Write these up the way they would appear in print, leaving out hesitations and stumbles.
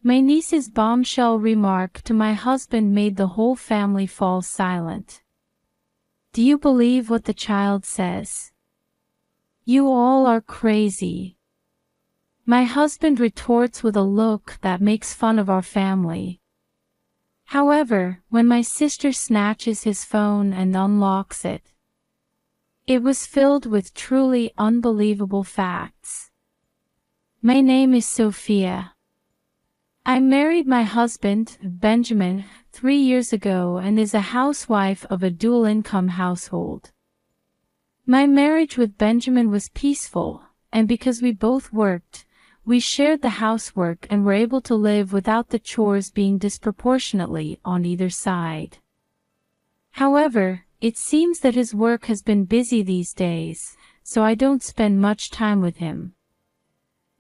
My niece's bombshell remark to my husband made the whole family fall silent. Do you believe what the child says? You all are crazy. My husband retorts with a look that makes fun of our family. However, when my sister snatches his phone and unlocks it, it was filled with truly unbelievable facts. My name is Sophia. I married my husband, Benjamin, 3 years ago and is a housewife of a dual-income household. My marriage with Benjamin was peaceful, and because we both worked, we shared the housework and were able to live without the chores being disproportionately on either side. However, it seems that his work has been busy these days, so I don't spend much time with him.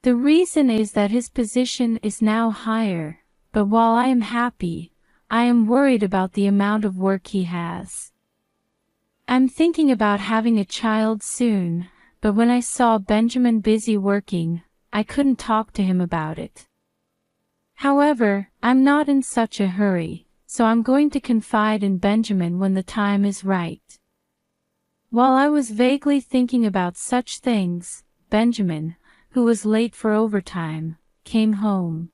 The reason is that his position is now higher, but while I am happy, I am worried about the amount of work he has. I'm thinking about having a child soon, but when I saw Benjamin busy working, I couldn't talk to him about it. However, I'm not in such a hurry, so I'm going to confide in Benjamin when the time is right. While I was vaguely thinking about such things, Benjamin, who was late for overtime, came home.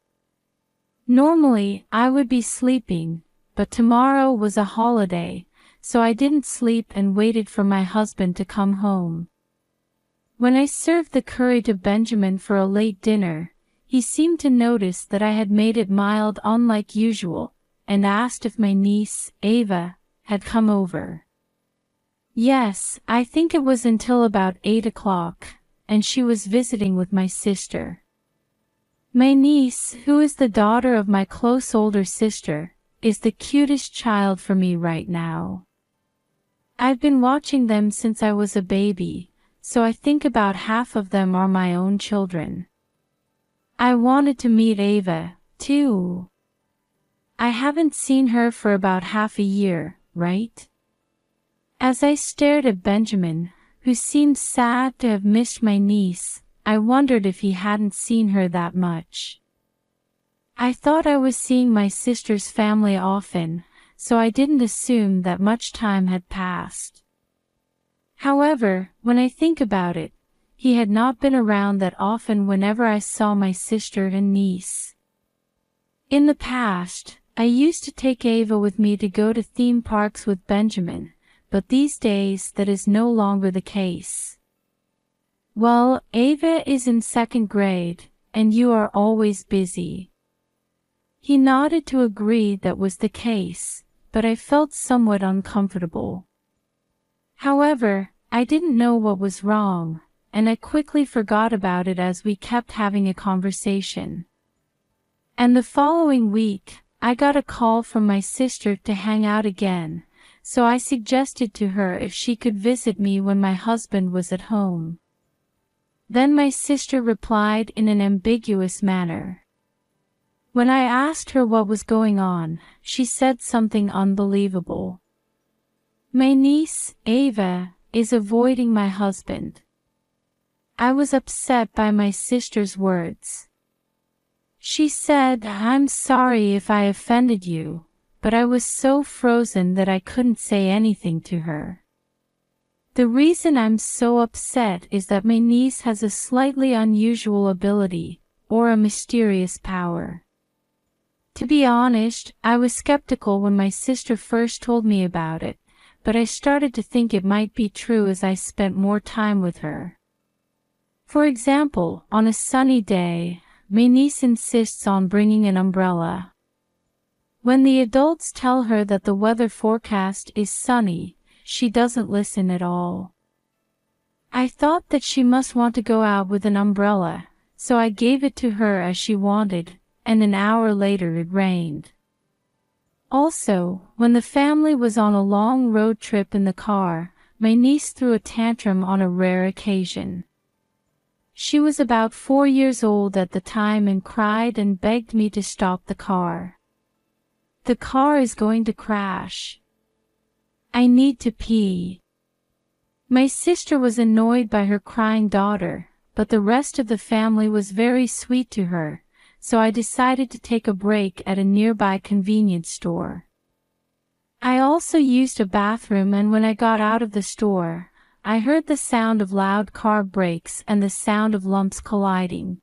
Normally, I would be sleeping, but tomorrow was a holiday, so I didn't sleep and waited for my husband to come home. When I served the curry to Benjamin for a late dinner, he seemed to notice that I had made it mild unlike usual, and asked if my niece, Ava, had come over. Yes, I think it was until about 8 o'clock, and she was visiting with my sister. My niece, who is the daughter of my close older sister, is the cutest child for me right now. I've been watching them since I was a baby, so I think about half of them are my own children. I wanted to meet Ava, too. I haven't seen her for about half a year, right? As I stared at Benjamin, who seemed sad to have missed my niece, I wondered if he hadn't seen her that much. I thought I was seeing my sister's family often, so I didn't assume that much time had passed. However, when I think about it, he had not been around that often whenever I saw my sister and niece. In the past, I used to take Ava with me to go to theme parks with Benjamin, but these days that is no longer the case. Well, Ava is in 2nd grade, and you are always busy. He nodded to agree that was the case, but I felt somewhat uncomfortable. However, I didn't know what was wrong, and I quickly forgot about it as we kept having a conversation. And the following week, I got a call from my sister to hang out again, so I suggested to her if she could visit me when my husband was at home. Then my sister replied in an ambiguous manner. When I asked her what was going on, she said something unbelievable. My niece, Ava, is avoiding my husband. I was upset by my sister's words. She said, "I'm sorry if I offended you," but I was so frozen that I couldn't say anything to her. The reason I'm so upset is that my niece has a slightly unusual ability, or a mysterious power. To be honest, I was skeptical when my sister first told me about it, but I started to think it might be true as I spent more time with her. For example, on a sunny day, my niece insists on bringing an umbrella. When the adults tell her that the weather forecast is sunny, she doesn't listen at all. I thought that she must want to go out with an umbrella, so I gave it to her as she wanted, and an hour later it rained. Also, when the family was on a long road trip in the car, my niece threw a tantrum on a rare occasion. She was about 4 years old at the time and cried and begged me to stop the car. The car is going to crash. I need to pee. My sister was annoyed by her crying daughter, but the rest of the family was very sweet to her, so I decided to take a break at a nearby convenience store. I also used a bathroom, and when I got out of the store, I heard the sound of loud car brakes and the sound of lumps colliding.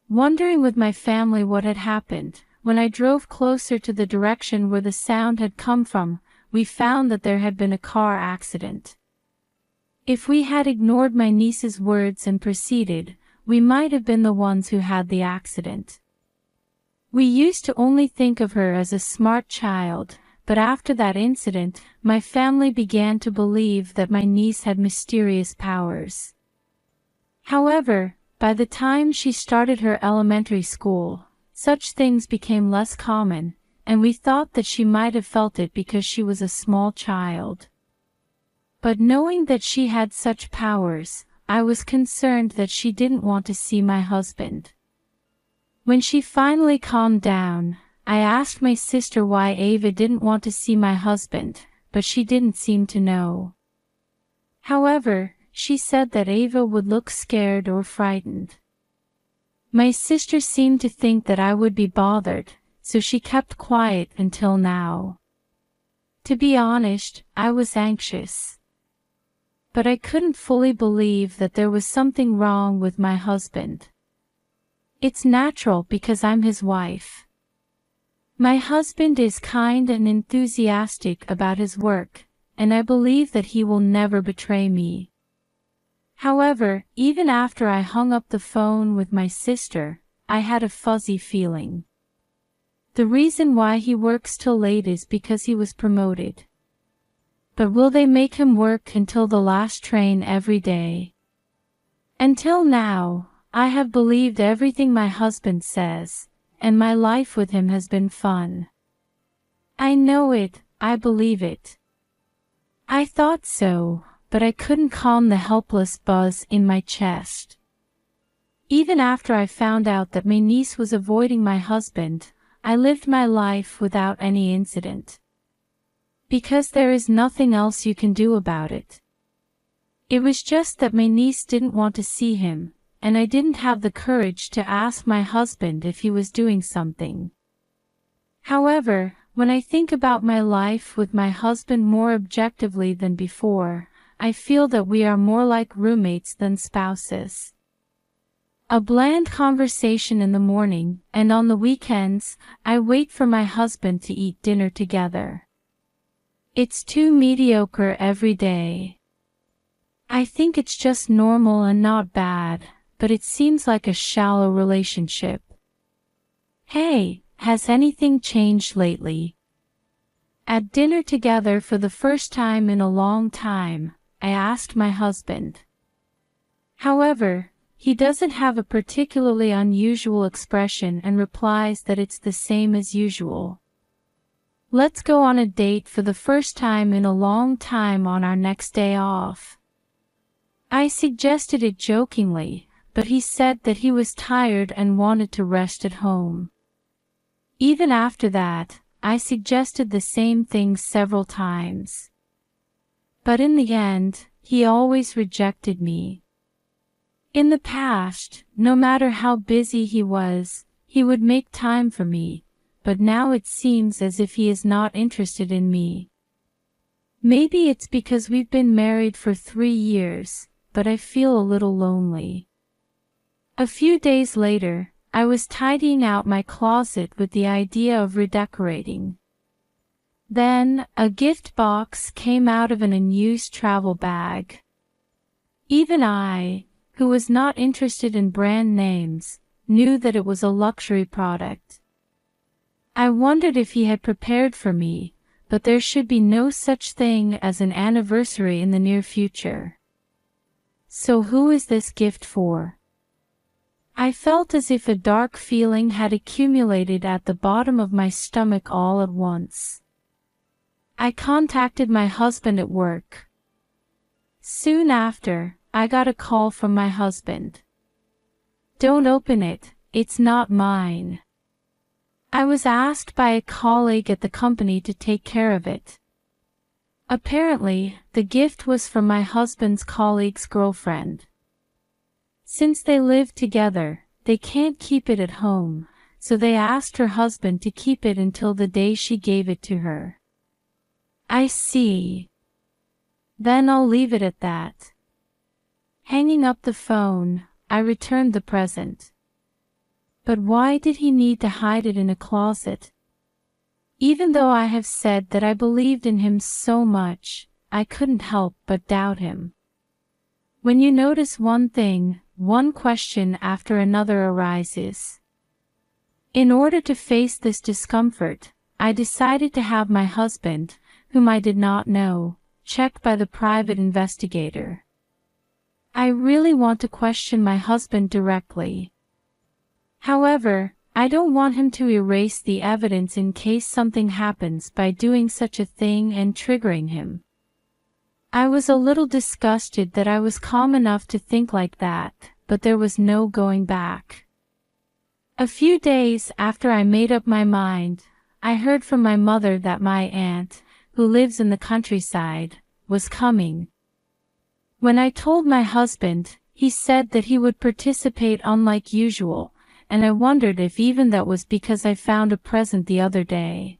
Wondering with my family what had happened, when I drove closer to the direction where the sound had come from, we found that there had been a car accident. If we had ignored my niece's words and proceeded, we might have been the ones who had the accident. We used to only think of her as a smart child, but after that incident, my family began to believe that my niece had mysterious powers. However, by the time she started her elementary school, such things became less common, and we thought that she might have felt it because she was a small child. But knowing that she had such powers, I was concerned that she didn't want to see my husband. When she finally calmed down, I asked my sister why Ava didn't want to see my husband, but she didn't seem to know. However, she said that Ava would look scared or frightened. My sister seemed to think that I would be bothered, so she kept quiet until now. To be honest, I was anxious. But I couldn't fully believe that there was something wrong with my husband. It's natural because I'm his wife. My husband is kind and enthusiastic about his work, and I believe that he will never betray me. However, even after I hung up the phone with my sister, I had a fuzzy feeling. The reason why he works till late is because he was promoted. But will they make him work until the last train every day? Until now, I have believed everything my husband says, and my life with him has been fun. I know it, I believe it. I thought so, but I couldn't calm the helpless buzz in my chest. Even after I found out that my niece was avoiding my husband, I lived my life without any incident. Because there is nothing else you can do about it. It was just that my niece didn't want to see him, and I didn't have the courage to ask my husband if he was doing something. However, when I think about my life with my husband more objectively than before, I feel that we are more like roommates than spouses. A bland conversation in the morning, and on the weekends, I wait for my husband to eat dinner together. It's too mediocre every day. I think it's just normal and not bad, but it seems like a shallow relationship. Hey, has anything changed lately? At dinner together for the first time in a long time, I asked my husband. However, he doesn't have a particularly unusual expression and replies that it's the same as usual. Let's go on a date for the first time in a long time on our next day off. I suggested it jokingly, but he said that he was tired and wanted to rest at home. Even after that, I suggested the same thing several times. But in the end, he always rejected me. In the past, no matter how busy he was, he would make time for me. But now it seems as if he is not interested in me. Maybe it's because we've been married for 3 years, but I feel a little lonely. A few days later, I was tidying out my closet with the idea of redecorating. Then, a gift box came out of an unused travel bag. Even I, who was not interested in brand names, knew that it was a luxury product. I wondered if he had prepared for me, but there should be no such thing as an anniversary in the near future. So who is this gift for? I felt as if a dark feeling had accumulated at the bottom of my stomach all at once. I contacted my husband at work. Soon after, I got a call from my husband. Don't open it, it's not mine. I was asked by a colleague at the company to take care of it. Apparently, the gift was from my husband's colleague's girlfriend. Since they lived together, they can't keep it at home, so they asked her husband to keep it until the day she gave it to her. I see. Then I'll leave it at that. Hanging up the phone, I returned the present. But why did he need to hide it in a closet? Even though I have said that I believed in him so much, I couldn't help but doubt him. When you notice one thing, one question after another arises. In order to face this discomfort, I decided to have my husband, whom I did not know, checked by the private investigator. I really want to question my husband directly. However, I don't want him to erase the evidence in case something happens by doing such a thing and triggering him. I was a little disgusted that I was calm enough to think like that, but there was no going back. A few days after I made up my mind, I heard from my mother that my aunt, who lives in the countryside, was coming. When I told my husband, he said that he would participate unlike usual, and I wondered if even that was because I found a present the other day.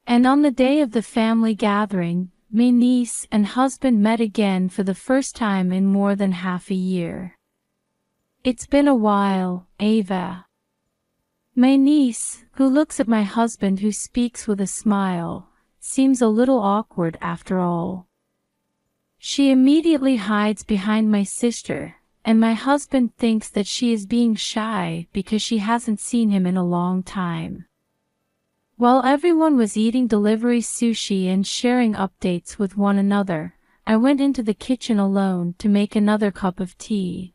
And on the day of the family gathering, my niece and husband met again for the first time in more than half a year. It's been a while, Ava. My niece, who looks at my husband who speaks with a smile, seems a little awkward after all. She immediately hides behind my sister, and my husband thinks that she is being shy because she hasn't seen him in a long time. While everyone was eating delivery sushi and sharing updates with one another, I went into the kitchen alone to make another cup of tea.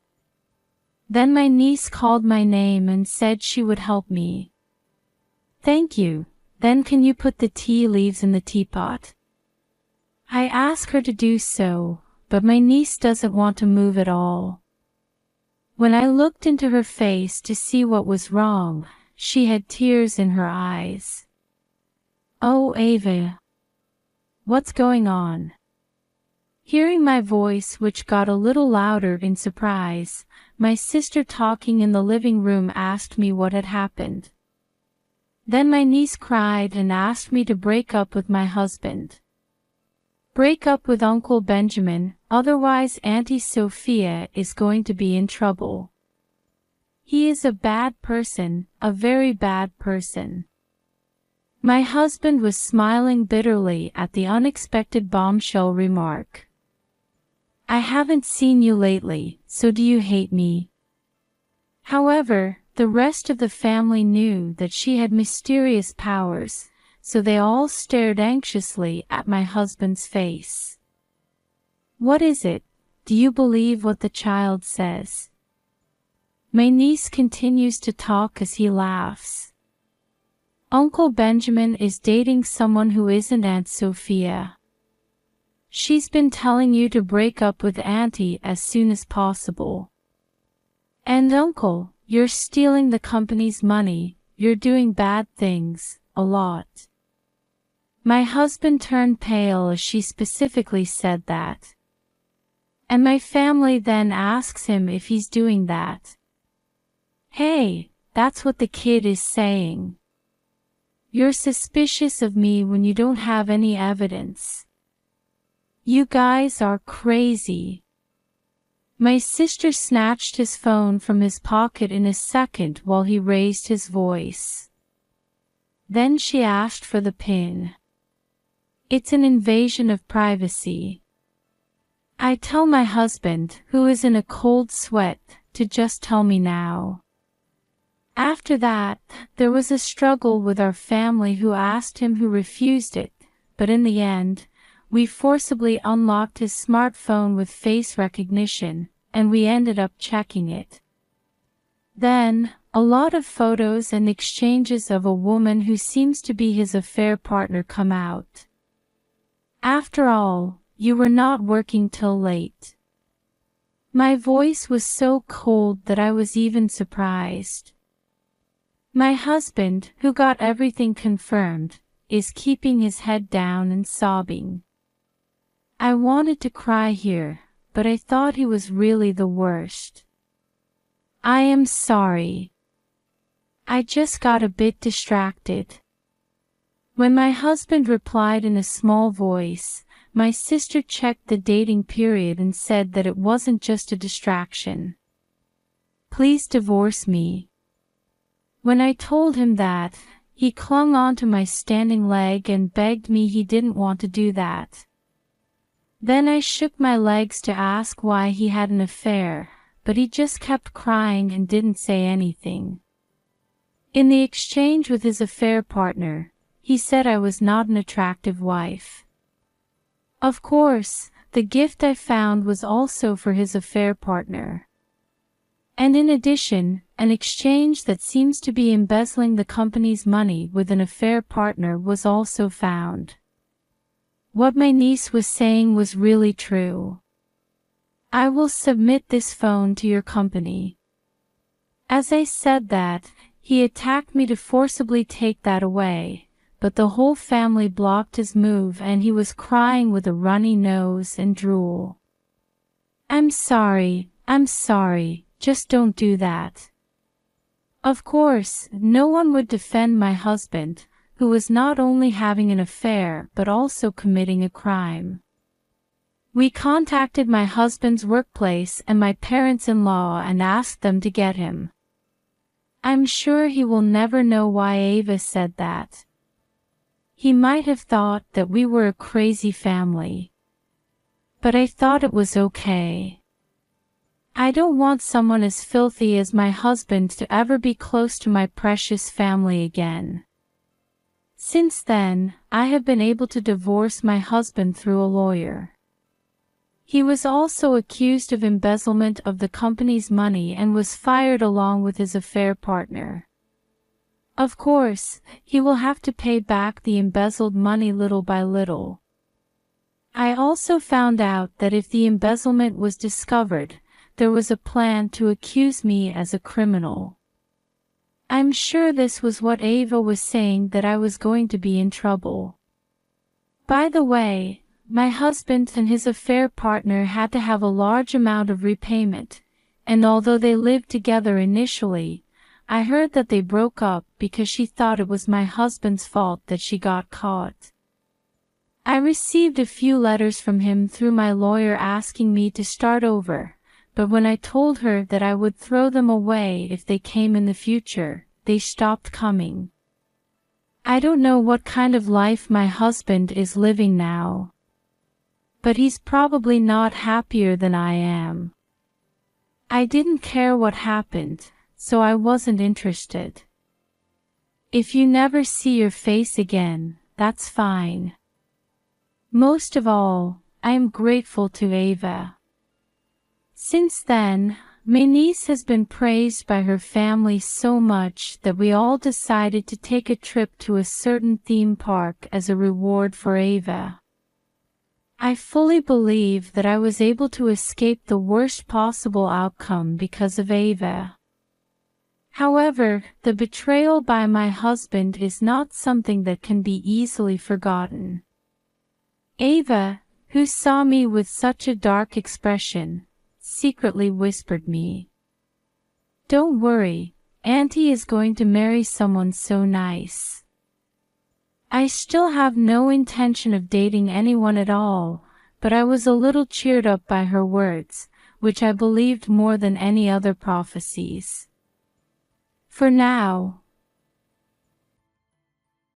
Then my niece called my name and said she would help me. Thank you. Then can you put the tea leaves in the teapot? I ask her to do so, but my niece doesn't want to move at all. When I looked into her face to see what was wrong, she had tears in her eyes. Oh, Ava. What's going on? Hearing my voice, which got a little louder in surprise, my sister talking in the living room asked me what had happened. Then my niece cried and asked me to break up with my husband. Break up with Uncle Benjamin, otherwise Auntie Sophia is going to be in trouble. He is a bad person, a very bad person. My husband was smiling bitterly at the unexpected bombshell remark. I haven't seen you lately, so do you hate me? However, the rest of the family knew that she had mysterious powers, so they all stared anxiously at my husband's face. What is it? Do you believe what the child says? My niece continues to talk as he laughs. Uncle Benjamin is dating someone who isn't Aunt Sophia. She's been telling you to break up with Auntie as soon as possible. And Uncle, you're stealing the company's money, you're doing bad things, a lot. My husband turned pale as she specifically said that. And my family then asks him if he's doing that. Hey, that's what the kid is saying. You're suspicious of me when you don't have any evidence. You guys are crazy. My sister snatched his phone from his pocket in a second while he raised his voice. Then she asked for the PIN. It's an invasion of privacy. I tell my husband, who is in a cold sweat, to just tell me now. After that, there was a struggle with our family who asked him, who refused it, but in the end, we forcibly unlocked his smartphone with face recognition, and we ended up checking it. Then, a lot of photos and exchanges of a woman who seems to be his affair partner come out. After all, you were not working till late. My voice was so cold that I was even surprised. My husband, who got everything confirmed, is keeping his head down and sobbing. I wanted to cry here, but I thought he was really the worst. I am sorry. I just got a bit distracted. When my husband replied in a small voice, my sister checked the dating period and said that it wasn't just a distraction. Please divorce me. When I told him that, he clung onto my standing leg and begged me he didn't want to do that. Then I shook my legs to ask why he had an affair, but he just kept crying and didn't say anything. In the exchange with his affair partner, he said I was not an attractive wife. Of course, the gift I found was also for his affair partner. And in addition, an exchange that seems to be embezzling the company's money with an affair partner was also found. What my niece was saying was really true. I will submit this phone to your company. As I said that, he attacked me to forcibly take that away, but the whole family blocked his move and he was crying with a runny nose and drool. I'm sorry, just don't do that. Of course, no one would defend my husband, who was not only having an affair but also committing a crime. We contacted my husband's workplace and my parents-in-law and asked them to get him. I'm sure he will never know why Ava said that. He might have thought that we were a crazy family. But I thought it was okay. I don't want someone as filthy as my husband to ever be close to my precious family again. Since then, I have been able to divorce my husband through a lawyer. He was also accused of embezzlement of the company's money and was fired along with his affair partner. Of course, he will have to pay back the embezzled money little by little. I also found out that if the embezzlement was discovered, there was a plan to accuse me as a criminal. I'm sure this was what Ava was saying, that I was going to be in trouble. By the way, my husband and his affair partner had to have a large amount of repayment, and although they lived together initially, I heard that they broke up because she thought it was my husband's fault that she got caught. I received a few letters from him through my lawyer asking me to start over, but when I told her that I would throw them away if they came in the future, they stopped coming. I don't know what kind of life my husband is living now. But he's probably not happier than I am. I didn't care what happened, so I wasn't interested. If you never see your face again, that's fine. Most of all, I am grateful to Ava. Since then, my niece has been praised by her family so much that we all decided to take a trip to a certain theme park as a reward for Ava. I fully believe that I was able to escape the worst possible outcome because of Ava. However, the betrayal by my husband is not something that can be easily forgotten. Ava, who saw me with such a dark expression, secretly whispered me, "Don't worry, Auntie is going to marry someone so nice." I still have no intention of dating anyone at all, but I was a little cheered up by her words, which I believed more than any other prophecies. For now,